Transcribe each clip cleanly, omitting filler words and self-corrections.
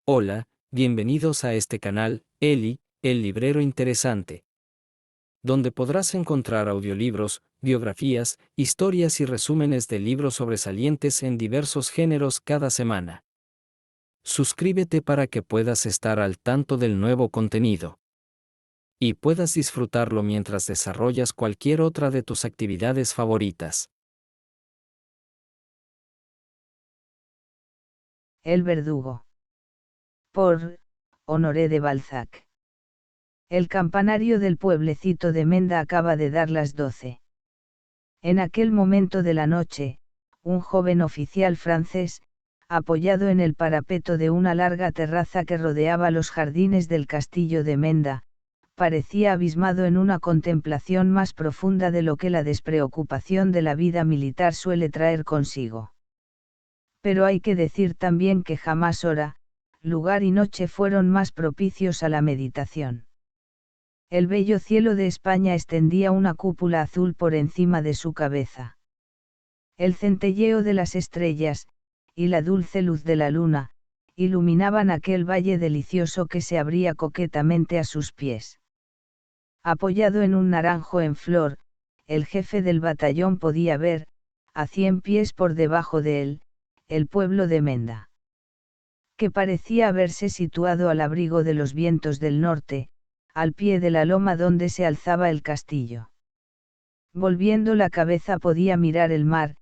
Hola, bienvenidos a este canal, Eli, el librero interesante, donde podrás encontrar audiolibros, biografías, historias y resúmenes de libros sobresalientes en diversos géneros cada semana. Suscríbete para que puedas estar al tanto del nuevo contenido y puedas disfrutarlo mientras desarrollas cualquier otra de tus actividades favoritas. El verdugo. Por Honoré de Balzac. El campanario del pueblecito de Menda acaba de dar las 12. En aquel momento de la noche, un joven oficial francés, apoyado en el parapeto de una larga terraza que rodeaba los jardines del castillo de Menda, parecía abismado en una contemplación más profunda de lo que la despreocupación de la vida militar suele traer consigo. Pero hay que decir también que jamás hora, lugar y noche fueron más propicios a la meditación. El bello cielo de España extendía una cúpula azul por encima de su cabeza. El centelleo de las estrellas, y la dulce luz de la luna, iluminaban aquel valle delicioso que se abría coquetamente a sus pies. Apoyado en un naranjo en flor, el jefe del batallón podía ver, a 100 pies por debajo de él, el pueblo de Menda, que parecía haberse situado al abrigo de los vientos del norte, al pie de la loma donde se alzaba el castillo. Volviendo la cabeza podía mirar el mar,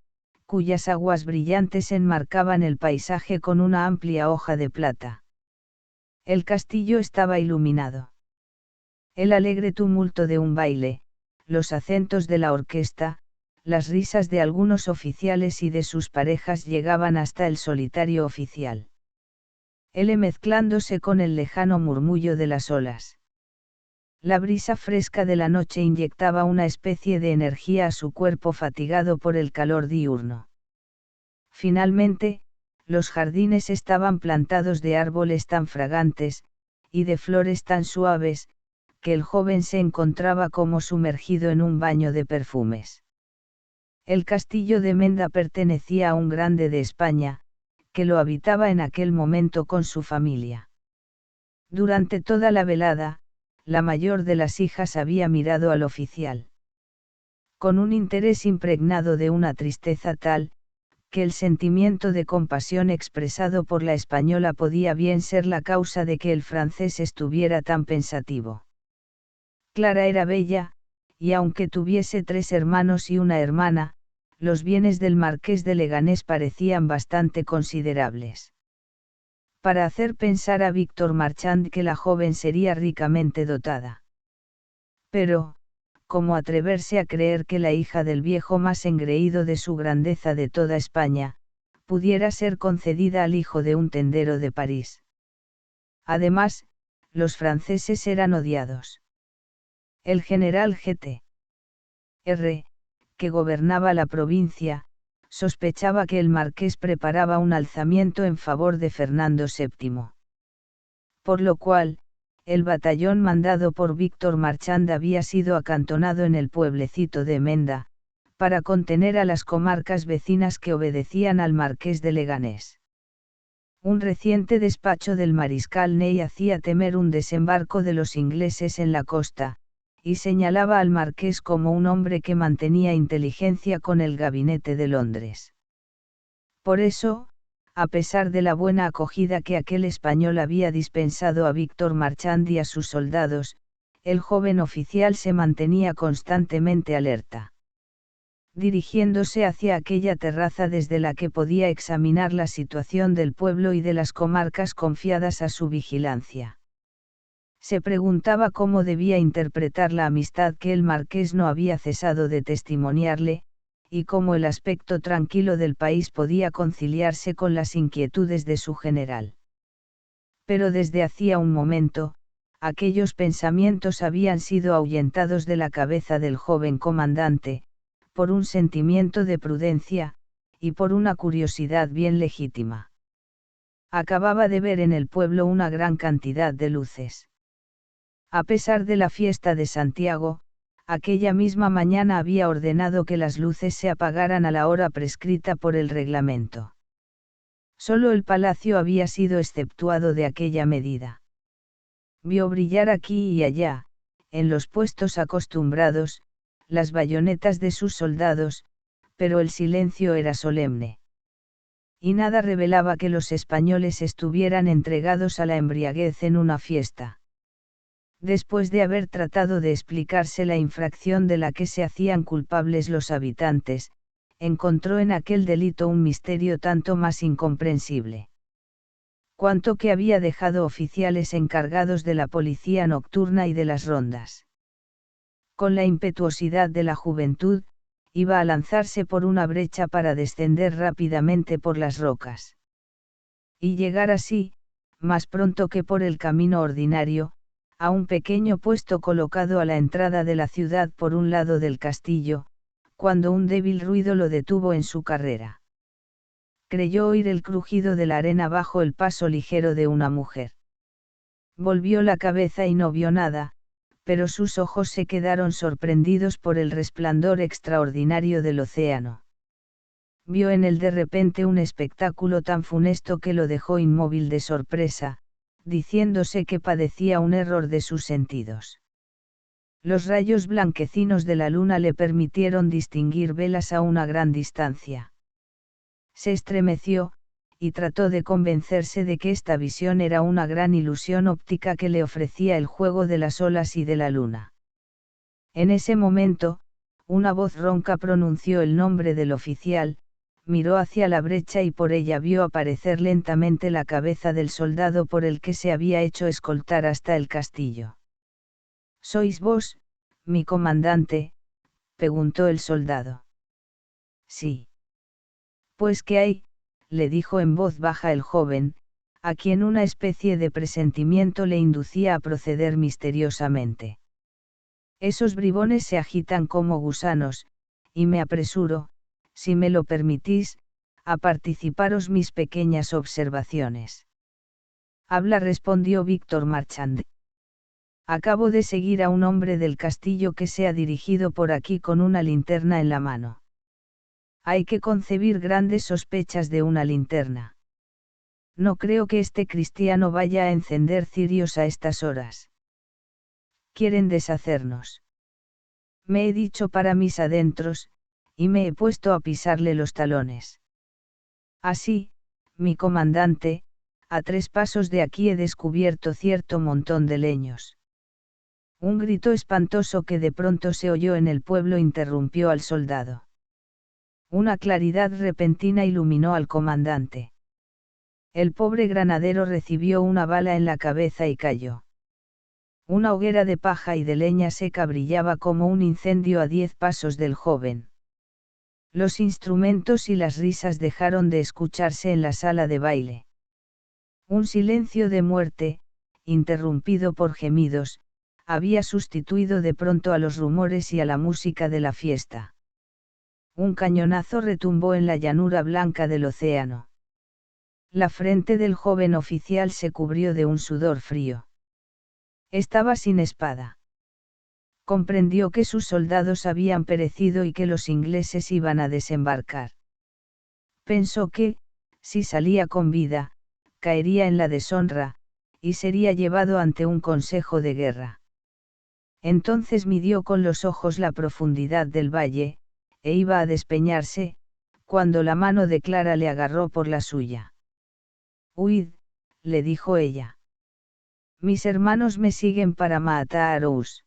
cuyas aguas brillantes enmarcaban el paisaje con una amplia hoja de plata. El castillo estaba iluminado. El alegre tumulto de un baile, los acentos de la orquesta, las risas de algunos oficiales y de sus parejas llegaban hasta el solitario oficial. Él mezclándose con el lejano murmullo de las olas. La brisa fresca de la noche inyectaba una especie de energía a su cuerpo fatigado por el calor diurno. Finalmente, los jardines estaban plantados de árboles tan fragantes, y de flores tan suaves, que el joven se encontraba como sumergido en un baño de perfumes. El castillo de Menda pertenecía a un grande de España, que lo habitaba en aquel momento con su familia. Durante toda la velada, la mayor de las hijas había mirado al oficial con un interés impregnado de una tristeza tal, que el sentimiento de compasión expresado por la española podía bien ser la causa de que el francés estuviera tan pensativo. Clara era bella, y aunque tuviese 3 hermanos y una hermana, los bienes del marqués de Leganés parecían bastante considerables. Para hacer pensar a Víctor Marchand que la joven sería ricamente dotada. Pero, ¿cómo atreverse a creer que la hija del viejo más engreído de su grandeza de toda España, pudiera ser concedida al hijo de un tendero de París? Además, los franceses eran odiados. El general G.T.R., que gobernaba la provincia, sospechaba que el marqués preparaba un alzamiento en favor de Fernando VII. Por lo cual, el batallón mandado por Víctor Marchand había sido acantonado en el pueblecito de Menda, para contener a las comarcas vecinas que obedecían al marqués de Leganés. Un reciente despacho del mariscal Ney hacía temer un desembarco de los ingleses en la costa, y señalaba al marqués como un hombre que mantenía inteligencia con el gabinete de Londres. Por eso, a pesar de la buena acogida que aquel español había dispensado a Víctor Marchand y a sus soldados, el joven oficial se mantenía constantemente alerta. Dirigiéndose hacia aquella terraza desde la que podía examinar la situación del pueblo y de las comarcas confiadas a su vigilancia. Se preguntaba cómo debía interpretar la amistad que el marqués no había cesado de testimoniarle, y cómo el aspecto tranquilo del país podía conciliarse con las inquietudes de su general. Pero desde hacía un momento, aquellos pensamientos habían sido ahuyentados de la cabeza del joven comandante, por un sentimiento de prudencia, y por una curiosidad bien legítima. Acababa de ver en el pueblo una gran cantidad de luces. A pesar de la fiesta de Santiago, aquella misma mañana había ordenado que las luces se apagaran a la hora prescrita por el reglamento. Solo el palacio había sido exceptuado de aquella medida. Vio brillar aquí y allá, en los puestos acostumbrados, las bayonetas de sus soldados, pero el silencio era solemne. Y nada revelaba que los españoles estuvieran entregados a la embriaguez en una fiesta. Después de haber tratado de explicarse la infracción de la que se hacían culpables los habitantes, encontró en aquel delito un misterio tanto más incomprensible cuanto que había dejado oficiales encargados de la policía nocturna y de las rondas. Con la impetuosidad de la juventud, iba a lanzarse por una brecha para descender rápidamente por las rocas. Y llegar así, más pronto que por el camino ordinario, a un pequeño puesto colocado a la entrada de la ciudad por un lado del castillo, cuando un débil ruido lo detuvo en su carrera. Creyó oír el crujido de la arena bajo el paso ligero de una mujer. Volvió la cabeza y no vio nada, pero sus ojos se quedaron sorprendidos por el resplandor extraordinario del océano. Vio en él de repente un espectáculo tan funesto que lo dejó inmóvil de sorpresa, diciéndose que padecía un error de sus sentidos. Los rayos blanquecinos de la luna le permitieron distinguir velas a una gran distancia. Se estremeció, y trató de convencerse de que esta visión era una gran ilusión óptica que le ofrecía el juego de las olas y de la luna. En ese momento, una voz ronca pronunció el nombre del oficial, miró hacia la brecha y por ella vio aparecer lentamente la cabeza del soldado por el que se había hecho escoltar hasta el castillo. ¿Sois vos, mi comandante?, preguntó el soldado. Sí. Pues ¿qué hay?, le dijo en voz baja el joven, a quien una especie de presentimiento le inducía a proceder misteriosamente. Esos bribones se agitan como gusanos, y me apresuro, si me lo permitís, a participaros mis pequeñas observaciones. Habla, respondió Víctor Marchand. Acabo de seguir a un hombre del castillo que se ha dirigido por aquí con una linterna en la mano. Hay que concebir grandes sospechas de una linterna. No creo que este cristiano vaya a encender cirios a estas horas. Quieren deshacernos. Me he dicho para mis adentros, y me he puesto a pisarle los talones. Así, mi comandante, a 3 pasos de aquí he descubierto cierto montón de leños. Un grito espantoso que de pronto se oyó en el pueblo interrumpió al soldado. Una claridad repentina iluminó al comandante. El pobre granadero recibió una bala en la cabeza y cayó. Una hoguera de paja y de leña seca brillaba como un incendio a 10 pasos del joven. Los instrumentos y las risas dejaron de escucharse en la sala de baile. Un silencio de muerte, interrumpido por gemidos, había sustituido de pronto a los rumores y a la música de la fiesta. Un cañonazo retumbó en la llanura blanca del océano. La frente del joven oficial se cubrió de un sudor frío. Estaba sin espada. Comprendió que sus soldados habían perecido y que los ingleses iban a desembarcar. Pensó que, si salía con vida, caería en la deshonra, y sería llevado ante un consejo de guerra. Entonces midió con los ojos la profundidad del valle, e iba a despeñarse, cuando la mano de Clara le agarró por la suya. «Huid», le dijo ella. «Mis hermanos me siguen para mataros.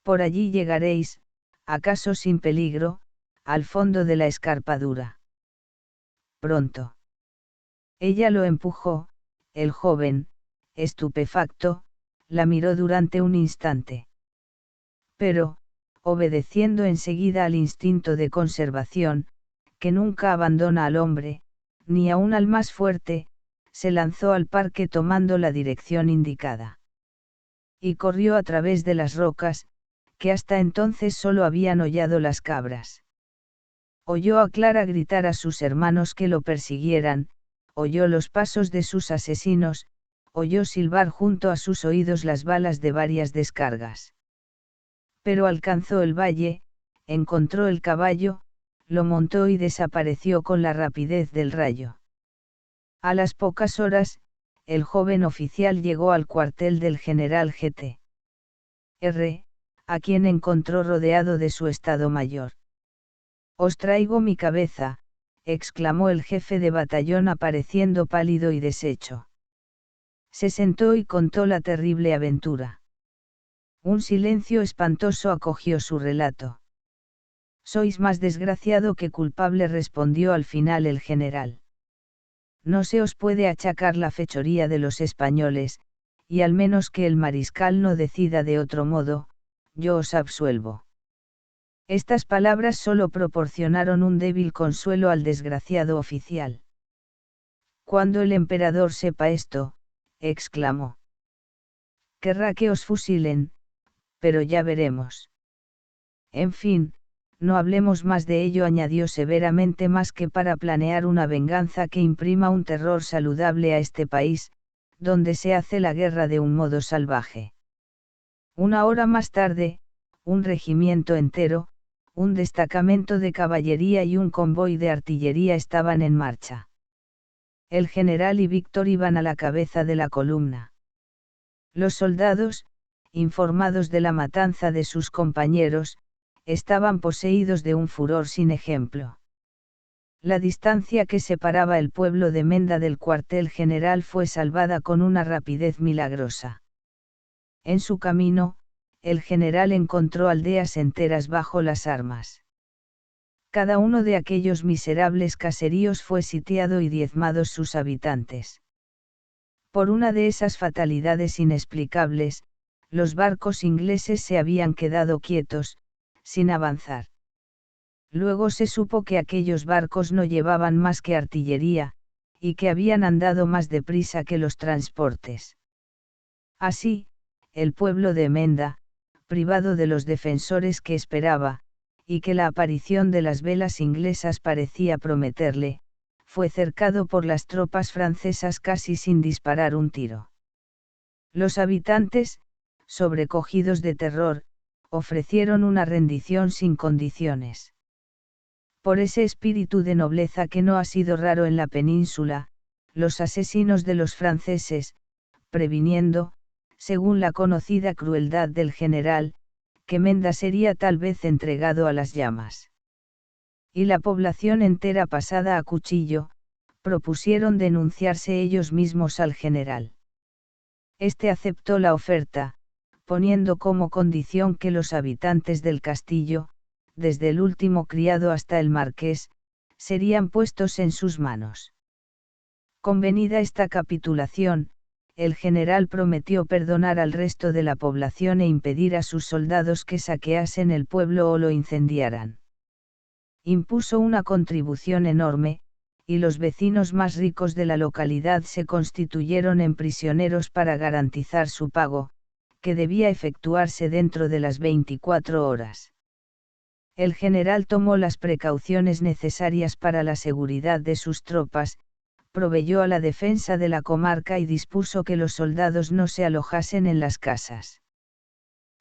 Por allí llegaréis, acaso sin peligro, al fondo de la escarpadura. Pronto». Ella lo empujó, el joven, estupefacto, la miró durante un instante. Pero, obedeciendo enseguida al instinto de conservación, que nunca abandona al hombre, ni aun al más fuerte, se lanzó al parque tomando la dirección indicada. Y corrió a través de las rocas, que hasta entonces solo habían hollado las cabras. Oyó a Clara gritar a sus hermanos que lo persiguieran, oyó los pasos de sus asesinos, oyó silbar junto a sus oídos las balas de varias descargas. Pero alcanzó el valle, encontró el caballo, lo montó y desapareció con la rapidez del rayo. A las pocas horas, el joven oficial llegó al cuartel del general G.T.R., a quien encontró rodeado de su estado mayor. «Os traigo mi cabeza», exclamó el jefe de batallón apareciendo pálido y deshecho. Se sentó y contó la terrible aventura. Un silencio espantoso acogió su relato. «Sois más desgraciado que culpable», respondió al final el general. «No se os puede achacar la fechoría de los españoles, y al menos que el mariscal no decida de otro modo, yo os absuelvo». Estas palabras solo proporcionaron un débil consuelo al desgraciado oficial. «Cuando el emperador sepa esto», exclamó, «querrá que os fusilen, pero ya veremos». «En fin, no hablemos más de ello», añadió severamente, «más que para planear una venganza que imprima un terror saludable a este país, donde se hace la guerra de un modo salvaje». Una hora más tarde, un regimiento entero, un destacamento de caballería y un convoy de artillería estaban en marcha. El general y Víctor iban a la cabeza de la columna. Los soldados, informados de la matanza de sus compañeros, estaban poseídos de un furor sin ejemplo. La distancia que separaba el pueblo de Menda del cuartel general fue salvada con una rapidez milagrosa. En su camino, el general encontró aldeas enteras bajo las armas. Cada uno de aquellos miserables caseríos fue sitiado y diezmados sus habitantes. Por una de esas fatalidades inexplicables, los barcos ingleses se habían quedado quietos, sin avanzar. Luego se supo que aquellos barcos no llevaban más que artillería, y que habían andado más deprisa que los transportes. Así, el pueblo de Menda, privado de los defensores que esperaba, y que la aparición de las velas inglesas parecía prometerle, fue cercado por las tropas francesas casi sin disparar un tiro. Los habitantes, sobrecogidos de terror, ofrecieron una rendición sin condiciones. Por ese espíritu de nobleza que no ha sido raro en la península, los asesinos de los franceses, previniendo, según la conocida crueldad del general, que Menda sería tal vez entregado a las llamas. Y la población entera pasada a cuchillo, propusieron denunciarse ellos mismos al general. Este aceptó la oferta, poniendo como condición que los habitantes del castillo, desde el último criado hasta el marqués, serían puestos en sus manos. Convenida esta capitulación, el general prometió perdonar al resto de la población e impedir a sus soldados que saqueasen el pueblo o lo incendiaran. Impuso una contribución enorme, y los vecinos más ricos de la localidad se constituyeron en prisioneros para garantizar su pago, que debía efectuarse dentro de las 24 horas. El general tomó las precauciones necesarias para la seguridad de sus tropas, proveyó a la defensa de la comarca y dispuso que los soldados no se alojasen en las casas.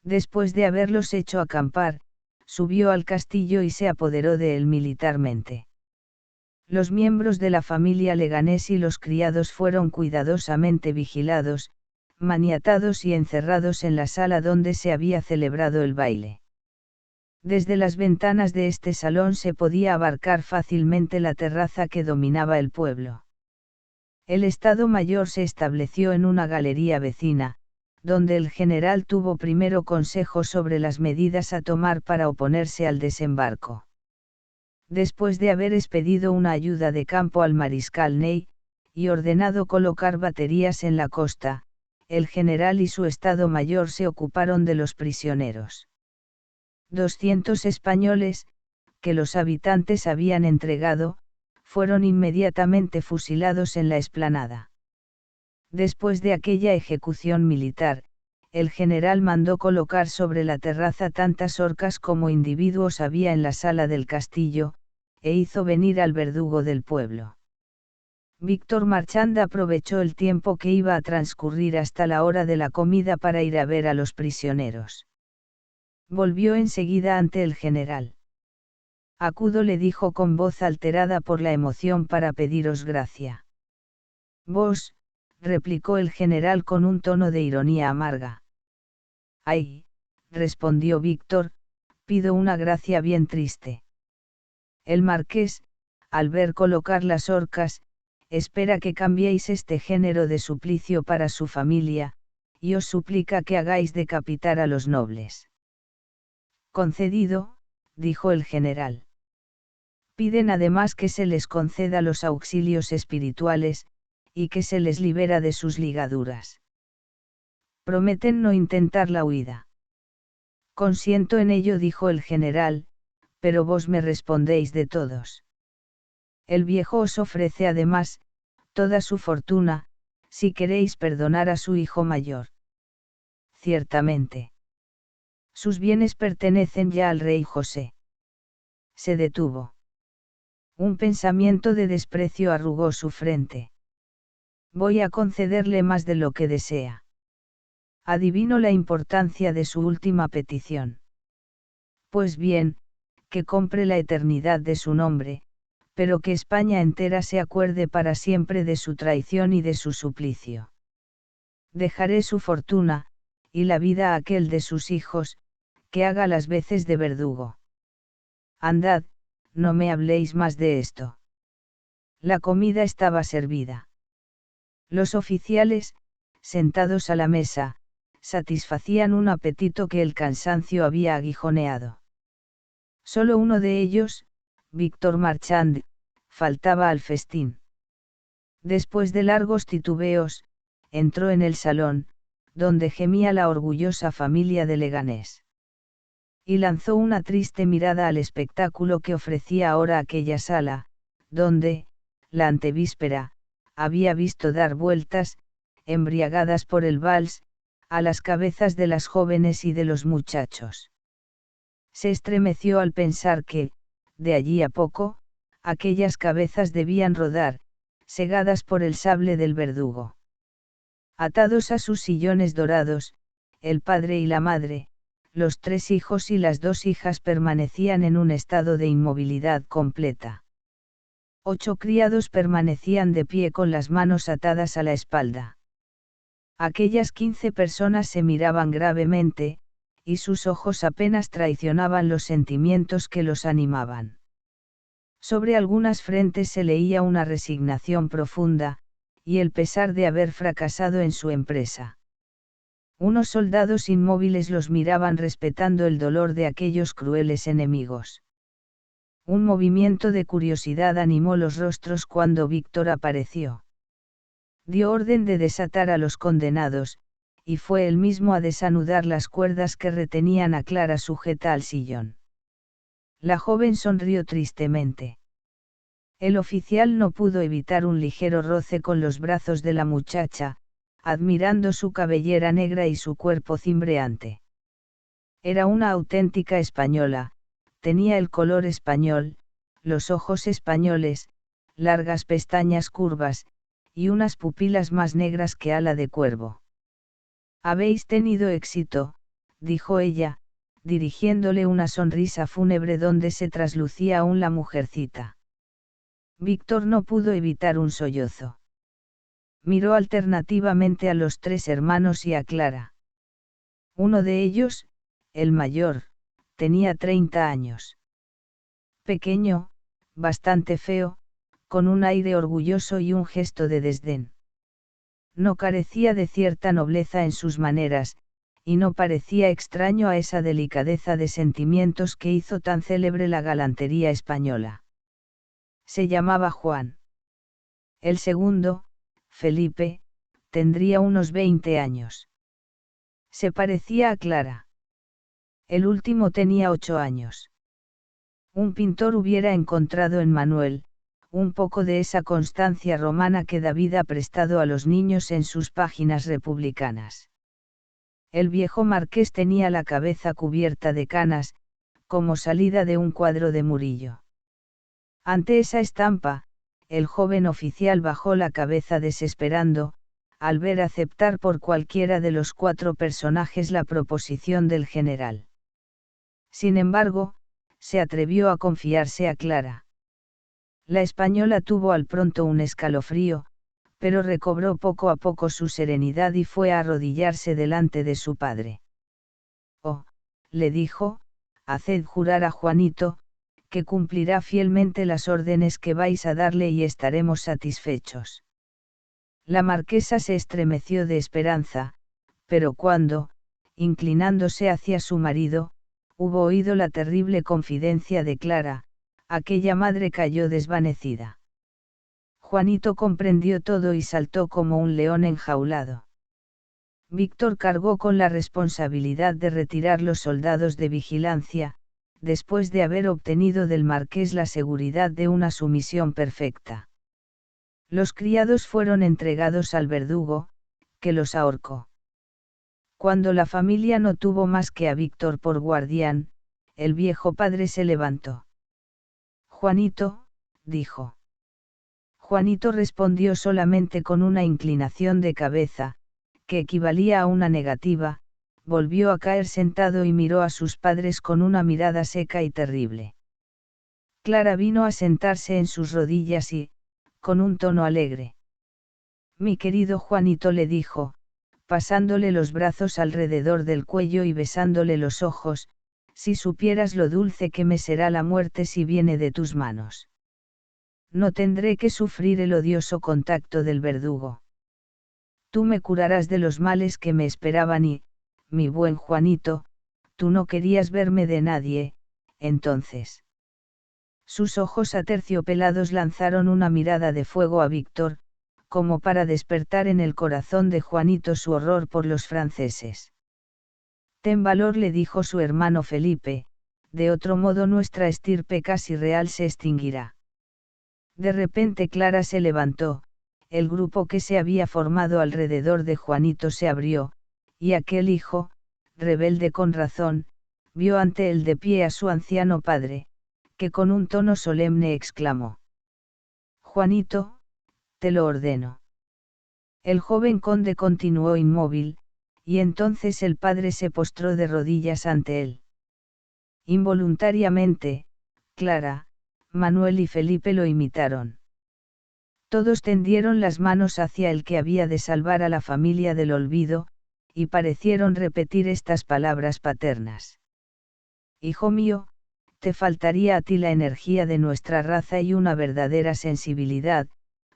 Después de haberlos hecho acampar, subió al castillo y se apoderó de él militarmente. Los miembros de la familia Leganés y los criados fueron cuidadosamente vigilados, maniatados y encerrados en la sala donde se había celebrado el baile. Desde las ventanas de este salón se podía abarcar fácilmente la terraza que dominaba el pueblo. El Estado Mayor se estableció en una galería vecina, donde el general tuvo primero consejo sobre las medidas a tomar para oponerse al desembarco. Después de haber expedido una ayuda de campo al mariscal Ney, y ordenado colocar baterías en la costa, el general y su Estado Mayor se ocuparon de los prisioneros. 200 españoles, que los habitantes habían entregado, fueron inmediatamente fusilados en la explanada. Después de aquella ejecución militar, el general mandó colocar sobre la terraza tantas horcas como individuos había en la sala del castillo, e hizo venir al verdugo del pueblo. Víctor Marchand aprovechó el tiempo que iba a transcurrir hasta la hora de la comida para ir a ver a los prisioneros. Volvió enseguida ante el general. «Acudo», le dijo con voz alterada por la emoción, «para pediros gracia. Vos, replicó el general con un tono de ironía amarga. Ay, respondió Víctor, pido una gracia bien triste. El marqués, al ver colocar las horcas, espera que cambiéis este género de suplicio para su familia, y os suplica que hagáis decapitar a los nobles. Concedido, dijo el general. Piden además que se les conceda los auxilios espirituales, y que se les libera de sus ligaduras. Prometen no intentar la huida. Consiento en ello, dijo el general, pero vos me respondéis de todos. El viejo os ofrece además, toda su fortuna, si queréis perdonar a su hijo mayor. Ciertamente. Sus bienes pertenecen ya al rey José. Se detuvo. Un pensamiento de desprecio arrugó su frente. Voy a concederle más de lo que desea. Adivino la importancia de su última petición. Pues bien, que compre la eternidad de su nombre, pero que España entera se acuerde para siempre de su traición y de su suplicio. Dejaré su fortuna, y la vida a aquel de sus hijos, que haga las veces de verdugo. Andad, no me habléis más de esto. La comida estaba servida. Los oficiales, sentados a la mesa, satisfacían un apetito que el cansancio había aguijoneado. Solo uno de ellos, Víctor Marchand, faltaba al festín. Después de largos titubeos, entró en el salón, donde gemía la orgullosa familia de Leganés. Y lanzó una triste mirada al espectáculo que ofrecía ahora aquella sala, donde, la antevíspera, había visto dar vueltas, embriagadas por el vals, a las cabezas de las jóvenes y de los muchachos. Se estremeció al pensar que, de allí a poco, aquellas cabezas debían rodar, segadas por el sable del verdugo. Atados a sus sillones dorados, el padre y la madre, los 3 hijos y las 2 hijas permanecían en un estado de inmovilidad completa. 8 criados permanecían de pie con las manos atadas a la espalda. Aquellas 15 personas se miraban gravemente, y sus ojos apenas traicionaban los sentimientos que los animaban. Sobre algunas frentes se leía una resignación profunda, y el pesar de haber fracasado en su empresa. Unos soldados inmóviles los miraban respetando el dolor de aquellos crueles enemigos. Un movimiento de curiosidad animó los rostros cuando Víctor apareció. Dio orden de desatar a los condenados, y fue él mismo a desanudar las cuerdas que retenían a Clara sujeta al sillón. La joven sonrió tristemente. El oficial no pudo evitar un ligero roce con los brazos de la muchacha, admirando su cabellera negra y su cuerpo cimbreante. Era una auténtica española, tenía el color español, los ojos españoles, largas pestañas curvas, y unas pupilas más negras que ala de cuervo. Habéis tenido éxito, dijo ella, dirigiéndole una sonrisa fúnebre donde se traslucía aún la mujercita. Víctor no pudo evitar un sollozo. Miró alternativamente a los 3 hermanos y a Clara. Uno de ellos, el mayor, tenía 30 años. Pequeño, bastante feo, con un aire orgulloso y un gesto de desdén. No carecía de cierta nobleza en sus maneras, y no parecía extraño a esa delicadeza de sentimientos que hizo tan célebre la galantería española. Se llamaba Juan. El segundo, Felipe, tendría unos 20 años. Se parecía a Clara. El último tenía 8 años. Un pintor hubiera encontrado en Manuel, un poco de esa constancia romana que David ha prestado a los niños en sus páginas republicanas. El viejo marqués tenía la cabeza cubierta de canas, como salida de un cuadro de Murillo. Ante esa estampa, el joven oficial bajó la cabeza desesperando, al ver aceptar por cualquiera de los 4 personajes la proposición del general. Sin embargo, se atrevió a confiarse a Clara. La española tuvo al pronto un escalofrío, pero recobró poco a poco su serenidad y fue a arrodillarse delante de su padre. Oh, le dijo, haced jurar a Juanito, que cumplirá fielmente las órdenes que vais a darle y estaremos satisfechos. La marquesa se estremeció de esperanza, pero cuando, inclinándose hacia su marido, hubo oído la terrible confidencia de Clara, aquella madre cayó desvanecida. Juanito comprendió todo y saltó como un león enjaulado. Víctor cargó con la responsabilidad de retirar los soldados de vigilancia, después de haber obtenido del marqués la seguridad de una sumisión perfecta. Los criados fueron entregados al verdugo, que los ahorcó. Cuando la familia no tuvo más que a Víctor por guardián, el viejo padre se levantó. Juanito, dijo. Juanito respondió solamente con una inclinación de cabeza, que equivalía a una negativa, volvió a caer sentado y miró a sus padres con una mirada seca y terrible. Clara vino a sentarse en sus rodillas y, con un tono alegre. Mi querido Juanito, le dijo, pasándole los brazos alrededor del cuello y besándole los ojos, si supieras lo dulce que me será la muerte si viene de tus manos. No tendré que sufrir el odioso contacto del verdugo. Tú me curarás de los males que me esperaban y, mi buen Juanito, tú no querías verme de nadie, entonces. Sus ojos aterciopelados lanzaron una mirada de fuego a Víctor, como para despertar en el corazón de Juanito su horror por los franceses. Ten valor, le dijo su hermano Felipe, de otro modo nuestra estirpe casi real se extinguirá. De repente Clara se levantó, el grupo que se había formado alrededor de Juanito se abrió, y aquel hijo, rebelde con razón, vio ante él de pie a su anciano padre, que con un tono solemne exclamó: Juanito, te lo ordeno. El joven conde continuó inmóvil, y entonces el padre se postró de rodillas ante él. Involuntariamente, Clara, Manuel y Felipe lo imitaron. Todos tendieron las manos hacia el que había de salvar a la familia del olvido, y parecieron repetir estas palabras paternas. Hijo mío, te faltaría a ti la energía de nuestra raza y una verdadera sensibilidad,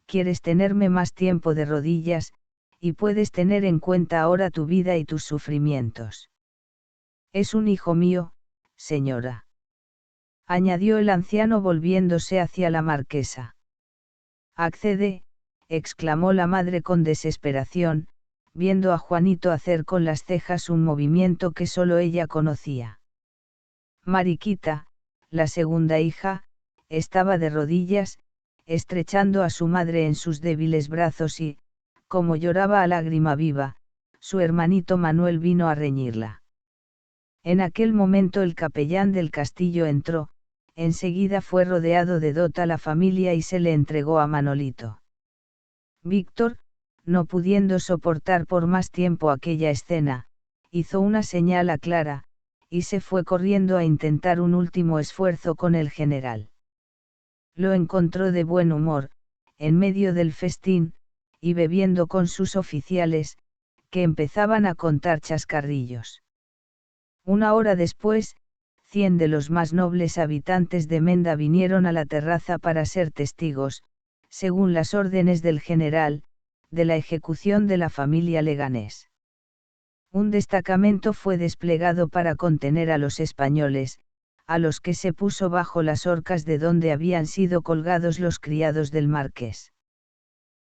quieres tenerme más tiempo de rodillas, y puedes tener en cuenta ahora tu vida y tus sufrimientos. Es un hijo mío, señora, añadió el anciano volviéndose hacia la marquesa. Accede, exclamó la madre con desesperación, viendo a Juanito hacer con las cejas un movimiento que solo ella conocía. Mariquita, la segunda hija, estaba de rodillas, estrechando a su madre en sus débiles brazos y, como lloraba a lágrima viva, su hermanito Manuel vino a reñirla. En aquel momento el capellán del castillo entró, enseguida fue rodeado de dota la familia y se le entregó a Manolito. Víctor, no pudiendo soportar por más tiempo aquella escena, hizo una señal a Clara, y se fue corriendo a intentar un último esfuerzo con el general. Lo encontró de buen humor, en medio del festín, y bebiendo con sus oficiales, que empezaban a contar chascarrillos. Una hora después, 100 de los más nobles habitantes de Menda vinieron a la terraza para ser testigos, según las órdenes del general, de la ejecución de la familia Leganés. Un destacamento fue desplegado para contener a los españoles, a los que se puso bajo las horcas de donde habían sido colgados los criados del marqués.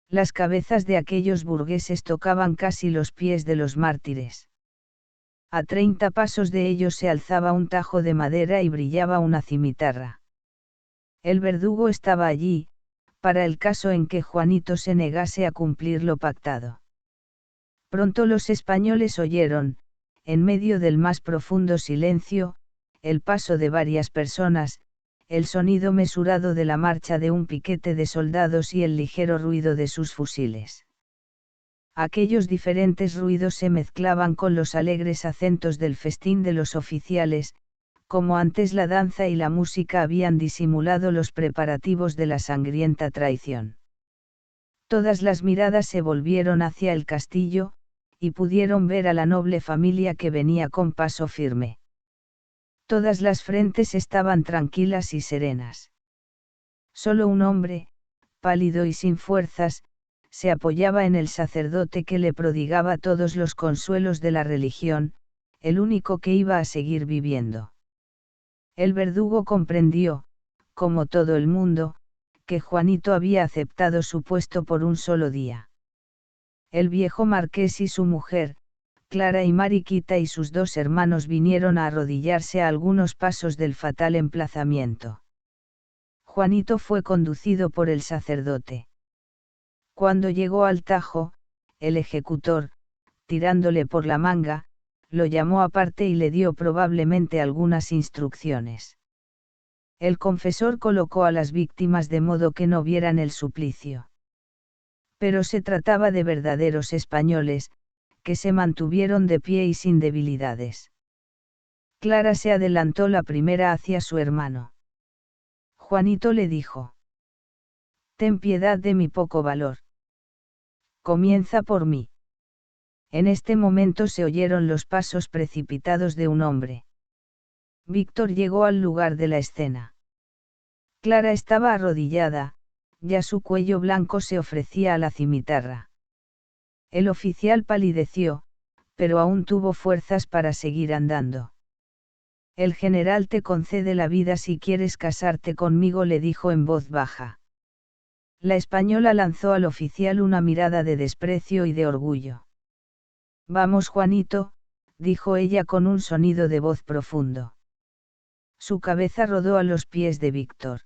Las cabezas de aquellos burgueses tocaban casi los pies de los mártires. A 30 pasos de ellos se alzaba un tajo de madera y brillaba una cimitarra. El verdugo estaba allí, para el caso en que Juanito se negase a cumplir lo pactado. Pronto los españoles oyeron, en medio del más profundo silencio, el paso de varias personas, el sonido mesurado de la marcha de un piquete de soldados y el ligero ruido de sus fusiles. Aquellos diferentes ruidos se mezclaban con los alegres acentos del festín de los oficiales, como antes la danza y la música habían disimulado los preparativos de la sangrienta traición. Todas las miradas se volvieron hacia el castillo, y pudieron ver a la noble familia que venía con paso firme. Todas las frentes estaban tranquilas y serenas. Solo un hombre, pálido y sin fuerzas, se apoyaba en el sacerdote que le prodigaba todos los consuelos de la religión, el único que iba a seguir viviendo. El verdugo comprendió, como todo el mundo, que Juanito había aceptado su puesto por un solo día. El viejo marqués y su mujer, Clara y Mariquita y sus dos hermanos vinieron a arrodillarse a algunos pasos del fatal emplazamiento. Juanito fue conducido por el sacerdote. Cuando llegó al Tajo, el ejecutor, tirándole por la manga, lo llamó aparte y le dio probablemente algunas instrucciones. El confesor colocó a las víctimas de modo que no vieran el suplicio. Pero se trataba de verdaderos españoles, que se mantuvieron de pie y sin debilidades. Clara se adelantó la primera hacia su hermano. Juanito le dijo: «Ten piedad de mi poco valor. Comienza por mí». En este momento se oyeron los pasos precipitados de un hombre. Víctor llegó al lugar de la escena. Clara estaba arrodillada, ya su cuello blanco se ofrecía a la cimitarra. El oficial palideció, pero aún tuvo fuerzas para seguir andando. «El general te concede la vida si quieres casarte conmigo», le dijo en voz baja. La española lanzó al oficial una mirada de desprecio y de orgullo. «Vamos, Juanito», dijo ella con un sonido de voz profundo. Su cabeza rodó a los pies de Víctor.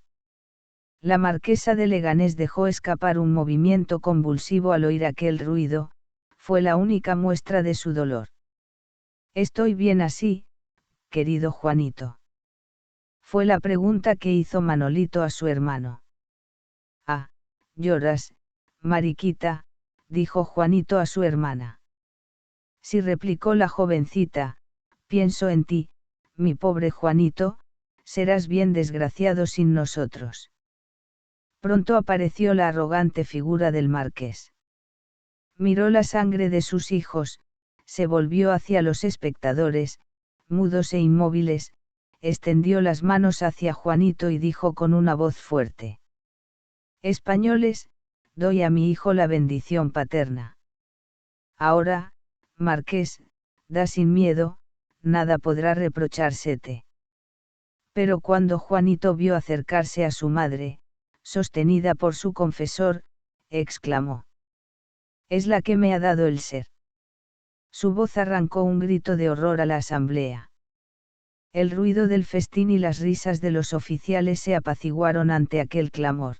La marquesa de Leganés dejó escapar un movimiento convulsivo al oír aquel ruido, fue la única muestra de su dolor. «¿Estoy bien así, querido Juanito?», fue la pregunta que hizo Manolito a su hermano. «Ah, lloras, Mariquita», dijo Juanito a su hermana. «Sí», replicó la jovencita, «pienso en ti, mi pobre Juanito, serás bien desgraciado sin nosotros». Pronto apareció la arrogante figura del marqués. Miró la sangre de sus hijos, se volvió hacia los espectadores, mudos e inmóviles, extendió las manos hacia Juanito y dijo con una voz fuerte: «Españoles, doy a mi hijo la bendición paterna. Ahora, marqués, da sin miedo, nada podrá reprochársete». Pero cuando Juanito vio acercarse a su madre, sostenida por su confesor, exclamó: «Es la que me ha dado el ser». Su voz arrancó un grito de horror a la asamblea. El ruido del festín y las risas de los oficiales se apaciguaron ante aquel clamor.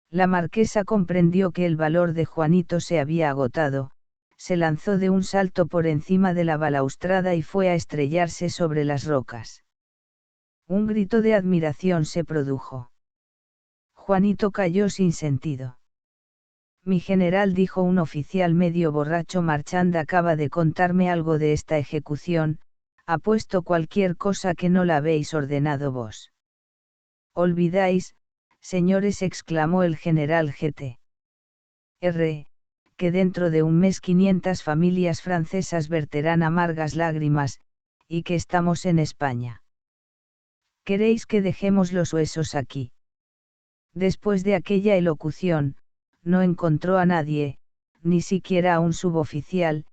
La marquesa comprendió que el valor de Juanito se había agotado, se lanzó de un salto por encima de la balaustrada y fue a estrellarse sobre las rocas. Un grito de admiración se produjo. Juanito cayó sin sentido. «Mi general», dijo un oficial medio borracho, «Marchand acaba de contarme algo de esta ejecución, apuesto cualquier cosa que no la habéis ordenado vos». «Olvidáis, señores», exclamó el general G.T.R., «que dentro de un mes 500 familias francesas verterán amargas lágrimas, y que estamos en España. ¿Queréis que dejemos los huesos aquí?». Después de aquella elocución, no encontró a nadie, ni siquiera a un suboficial,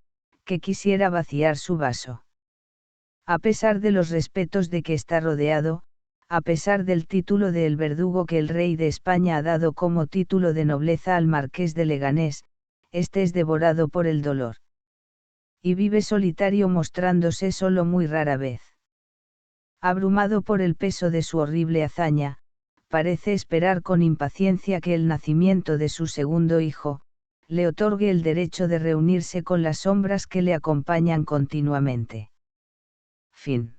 que quisiera vaciar su vaso. A pesar de los respetos de que está rodeado, a pesar del título de el verdugo que el rey de España ha dado como título de nobleza al marqués de Leganés, este es devorado por el dolor. Y vive solitario, mostrándose solo muy rara vez. Abrumado por el peso de su horrible hazaña, parece esperar con impaciencia que el nacimiento de su segundo hijo, le otorgue el derecho de reunirse con las sombras que le acompañan continuamente. Fin.